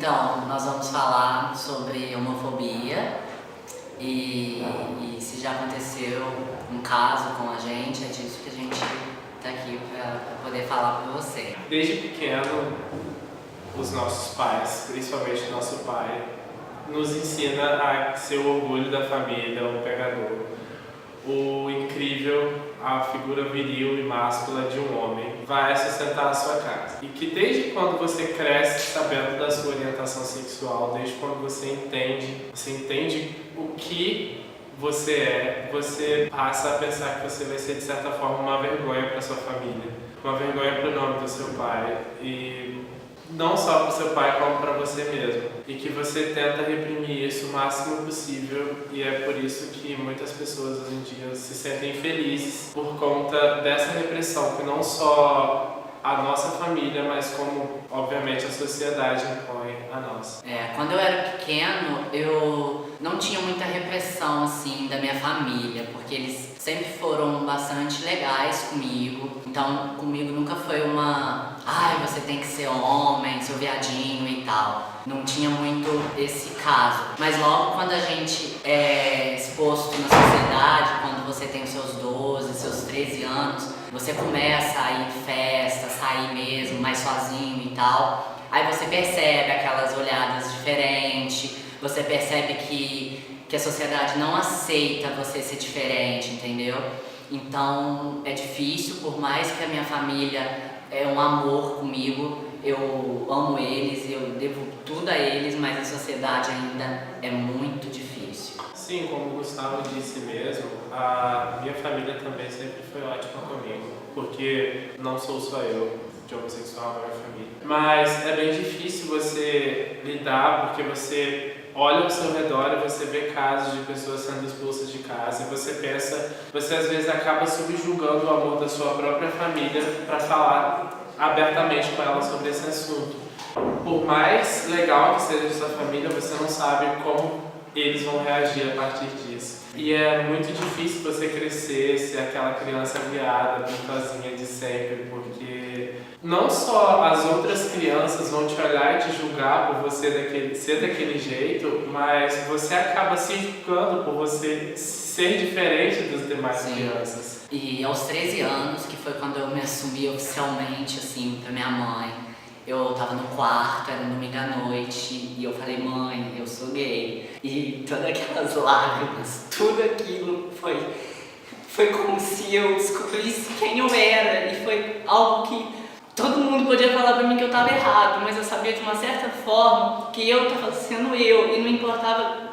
Então, nós vamos falar sobre homofobia e se já aconteceu um caso com a gente, é disso que a gente tá aqui para poder falar para você. Desde pequeno, os nossos pais, principalmente nosso pai, nos ensina a ser o orgulho da família, o pegador, o incrível, a figura viril e máscula de um homem vai sustentar a sua casa. E que desde quando você cresce sabendo da sua orientação sexual, desde quando você entende o que você passa a pensar que você vai ser de certa forma uma vergonha para sua família, uma vergonha para o nome do seu pai e não só para o seu pai como para você mesmo, e que você tenta reprimir isso o máximo possível, e é por isso que muitas pessoas hoje em dia se sentem infelizes por conta dessa repressão que não só a nossa família, mas como obviamente a sociedade impõe a nós. Quando eu era pequeno, eu não tinha muita repressão assim da minha família, porque eles sempre foram bastante legais comigo. Então, comigo nunca foi uma, você tem que ser homem, seu viadinho e tal. Não tinha muito esse caso. Mas logo quando a gente é exposto na sociedade, quando você tem os seus 12, seus 13 anos, você começa a ir em festa, sair mesmo, mais sozinho e tal. Aí você percebe aquelas olhadas diferentes, você percebe que a sociedade não aceita você ser diferente, entendeu? Então é difícil, por mais que a minha família é um amor comigo, eu amo eles, eu devo tudo a eles, mas a sociedade ainda é muito difícil. Sim, como o Gustavo disse mesmo, a minha família também sempre foi ótima comigo, porque não sou só eu de homossexual na minha família. Mas é bem difícil você lidar, porque você olha ao seu redor e você vê casos de pessoas sendo expulsas de casa e você às vezes acaba subjugando o amor da sua própria família para falar abertamente com ela sobre esse assunto. Por mais legal que seja a sua família, você não sabe como eles vão reagir a partir disso. E é muito difícil você crescer, ser aquela criança viada, pintozinha de sempre, porque não só as outras crianças vão te olhar e te julgar por você ser daquele jeito, mas você acaba se julgando por você ser diferente das demais crianças. E aos 13 anos, que foi quando eu me assumi oficialmente, assim, pra minha mãe, eu tava no quarto, era no domingo à noite, e eu falei, mãe, eu sou gay. E todas aquelas lágrimas, tudo aquilo foi como se eu descobrisse quem eu era. E foi algo que todo mundo podia falar pra mim que eu tava errado, mas eu sabia de uma certa forma que eu tava sendo eu, e não importava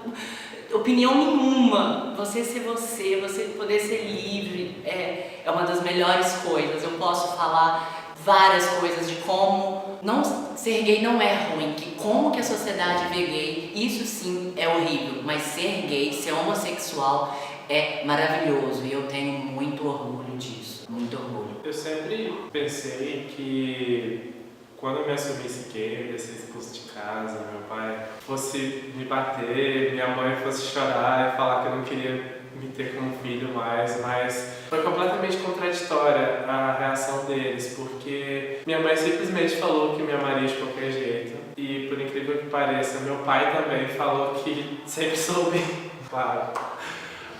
opinião nenhuma. Você ser você poder ser livre, é uma das melhores coisas. Eu posso falar várias coisas de como não ser gay não é ruim, que como que a sociedade vê gay, isso sim é horrível, mas ser gay, ser homossexual é maravilhoso, e eu tenho muito orgulho disso, muito orgulho. Eu sempre pensei que quando eu me assumisse gay, eu ia ser expulso de casa, meu pai fosse me bater, minha mãe fosse chorar e falar que eu não queria me ter como filho mais, mas foi completamente contraditória a reação deles, porque minha mãe simplesmente falou que me amaria de qualquer jeito, e por incrível que pareça, meu pai também falou que sempre soube, claro,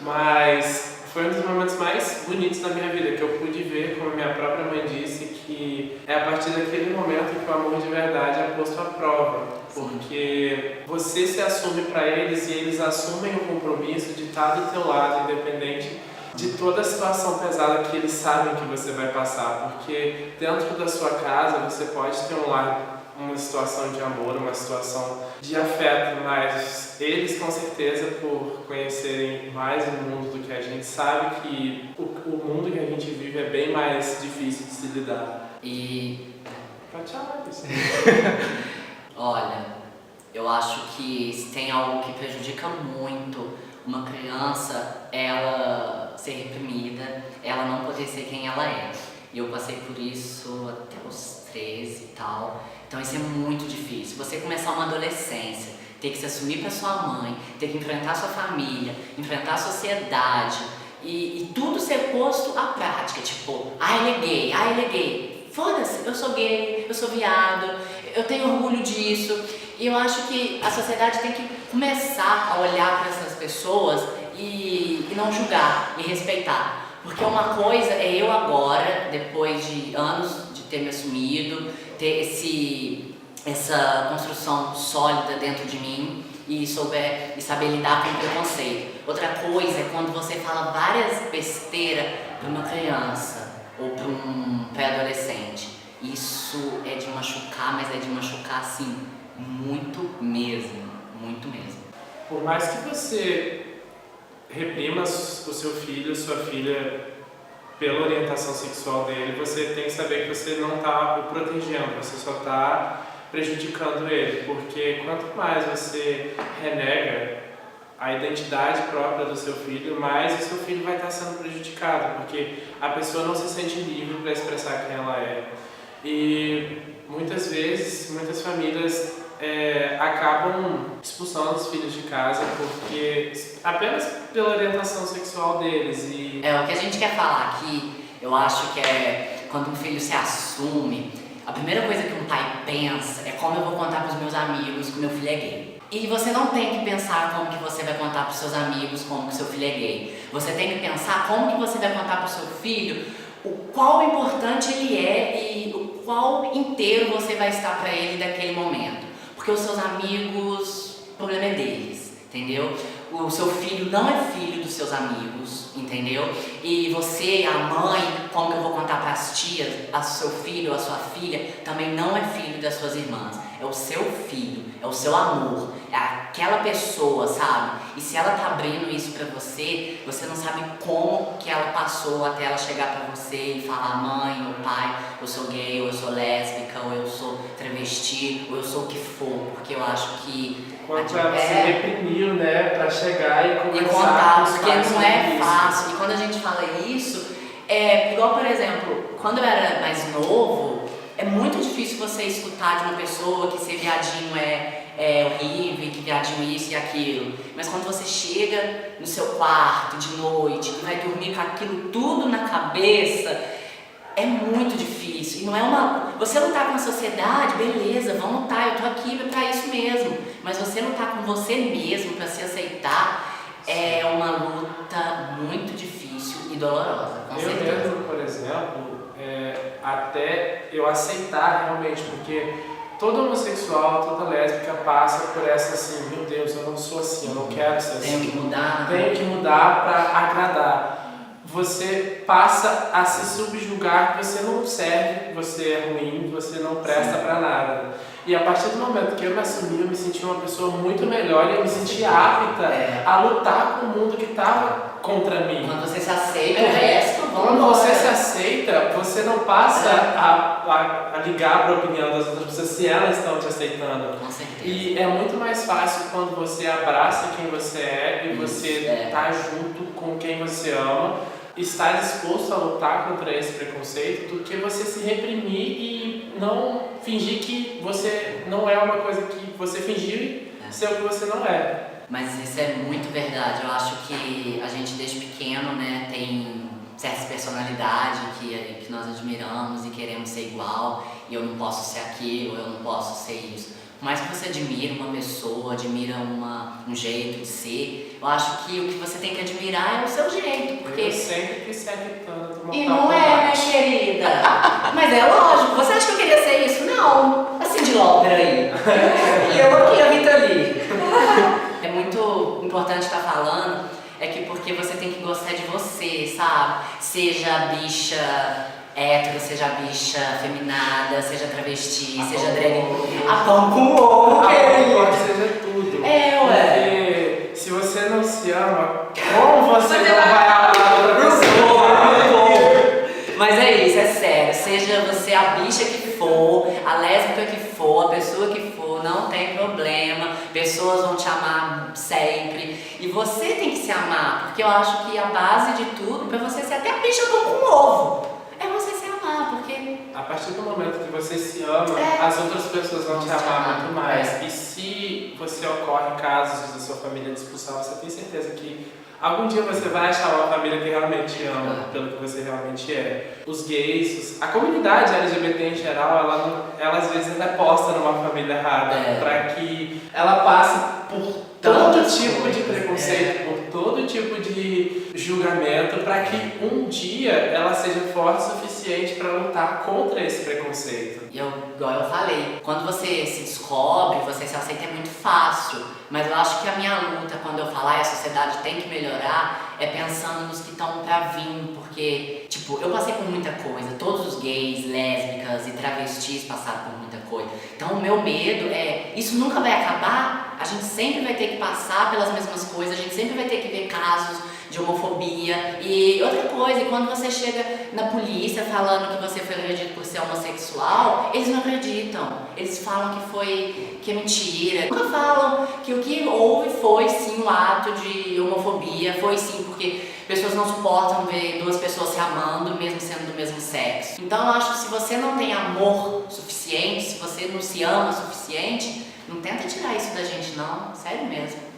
mas foi um dos momentos mais bonitos da minha vida, que eu pude ver, como minha própria mãe disse, que é a partir daquele momento que o amor de verdade é posto à prova, porque você se assume para eles e eles assumem o compromisso de estar do teu lado, independente de toda a situação pesada que eles sabem que você vai passar, porque dentro da sua casa você pode ter um lar, uma situação de amor, uma situação de afeto, mas eles com certeza, por conhecerem mais o mundo do que a gente, sabe que o mundo que a gente vive é bem mais difícil de se lidar. E Pode falar isso. olha, eu acho que se tem algo que prejudica muito uma criança, ela ser reprimida, ela não poder ser quem ela é. E eu passei por isso até os 13 e tal. Então isso é muito difícil. Você começar uma adolescência, ter que se assumir para sua mãe, ter que enfrentar sua família, enfrentar a sociedade e tudo ser posto à prática. Tipo, ele é gay, ele é gay. Foda-se, eu sou gay, eu sou viado, eu tenho orgulho disso. E eu acho que a sociedade tem que começar a olhar para essas pessoas e não julgar e respeitar. Porque uma coisa é eu agora, depois de anos de ter me assumido, ter essa construção sólida dentro de mim e saber lidar com o preconceito. Outra coisa é quando você fala várias besteiras para uma criança ou para um pré-adolescente. Isso é de machucar, mas é de machucar assim, muito mesmo, muito mesmo. Por mais que você reprima o seu filho, sua filha, pela orientação sexual dele, você tem que saber que você não está o protegendo, você só está prejudicando ele, porque quanto mais você renega a identidade própria do seu filho, mais o seu filho vai estar sendo prejudicado, porque a pessoa não se sente livre para expressar quem ela é. E muitas vezes, muitas famílias acabam expulsando os filhos de casa porque apenas pela orientação sexual deles. O que a gente quer falar aqui, eu acho que é quando um filho se assume, a primeira coisa que um pai pensa é como eu vou contar para os meus amigos que meu filho é gay. E você não tem que pensar como que você vai contar para os seus amigos como que seu filho é gay. Você tem que pensar como que você vai contar para o seu filho o qual importante ele é e o qual inteiro você vai estar para ele naquele momento. Porque os seus amigos, o problema é deles, entendeu? O seu filho não é filho dos seus amigos, entendeu? E você, a mãe, como que eu vou contar para as tias, o seu filho ou a sua filha, também não é filho das suas irmãs. É o seu filho, é o seu amor, é aquela pessoa, sabe? E se ela tá abrindo isso pra você, você não sabe como que ela passou até ela chegar pra você e falar: mãe ou pai, eu sou gay, ou eu sou lésbica, ou eu sou travesti, ou eu sou o que for, porque eu acho que quanto ela se reprimiu, né, pra chegar e conversar. E contar, porque não é fácil. E quando a gente fala isso, igual, por exemplo, quando eu era mais novo, é muito difícil você escutar de uma pessoa que ser viadinho é horrível, que viadinho isso e aquilo. Mas quando você chega no seu quarto de noite e vai dormir com aquilo tudo na cabeça, é muito difícil. E não é você lutar com a sociedade, beleza, vamos lutar, eu tô aqui pra isso mesmo. Mas você lutar com você mesmo pra se aceitar é uma luta muito difícil e dolorosa, com certeza. Eu mesmo, por exemplo, até eu aceitar realmente, porque todo homossexual, toda lésbica passa por essa assim: meu Deus, eu não sou assim, eu não quero ser assim. Tenho que mudar. Tenho que mudar para agradar. Você passa a se subjugar que você não serve, você é ruim, você não presta para nada. E a partir do momento que eu me assumi, eu me senti uma pessoa muito melhor e eu me senti apta a lutar com o mundo que estava contra mim. Quando você se aceita, o resto, quando você se aceita, você não passa a ligar para a opinião das outras pessoas se elas estão te aceitando. Com certeza. E é muito mais fácil quando você abraça quem você é e você tá junto com quem você ama, está disposto a lutar contra esse preconceito, do que você se reprimir e não fingir que você não é uma coisa que você fingiu ser o que você não é. Mas isso é muito verdade. Eu acho que a gente desde pequeno, né, tem certas personalidades que nós admiramos e queremos ser igual, e eu não posso ser aquilo, eu não posso ser isso. Por mais que você admire uma pessoa, admira um jeito de ser, eu acho que o que você tem que admirar é o seu jeito. Porque... Eu sempre quis ser tanto. E não minha querida. Mas é lógico. Você acha que eu queria ser isso? Não. Assim de logo, peraí. E eu aqui, a Rita ali. É muito importante estar falando, porque você tem que gostar de você, sabe? Seja a bicha hétero, seja a bicha feminada, seja travesti, seja drag. A pão com ovo, pode seja tudo. Ué. Porque se você não se ama, como você não vai amar outra pessoa? Mas é isso, é sério. Seja você a bicha que for, a lésbica que for, a pessoa que for, não tem problema. Pessoas vão te amar sempre. E você tem que se amar, porque eu acho que a base de tudo, pra você ser até a bicha com ovo, é você se amar, porque... A partir do momento que você se ama, as outras pessoas vão te amar muito mais. E se você ocorre casos da sua família de expulsar, você tem certeza que algum dia você vai achar uma família que realmente ama pelo que você realmente é. Os gays, a comunidade LGBT em geral, ela às vezes é posta numa família errada, para que ela passa por todo Tantas tipo de coisas, preconceito, por todo tipo de julgamento, para que um dia ela seja forte o suficiente para lutar contra esse preconceito. E igual eu falei, quando você se descobre, você se aceita, é muito fácil. Mas eu acho que a minha luta, quando eu falar a sociedade tem que melhorar, é pensando nos que estão pra vir. Porque, tipo, eu passei por muita coisa. Todos os gays, lésbicas e travestis passaram por muita coisa. Então o meu medo é, isso nunca vai acabar? A gente sempre vai ter que passar pelas mesmas coisas, a gente sempre vai ter que ver casos de homofobia. E outra coisa, quando você chega na polícia falando que você foi agredido por ser homossexual, eles não acreditam. Eles falam que é mentira. Nunca falam que o que houve foi sim um ato de homofobia, foi sim porque pessoas não suportam ver duas pessoas se amando, mesmo sendo do mesmo sexo. Então eu acho que se você não tem amor suficiente, se você não se ama o suficiente, não tenta tirar isso da gente não, sério mesmo.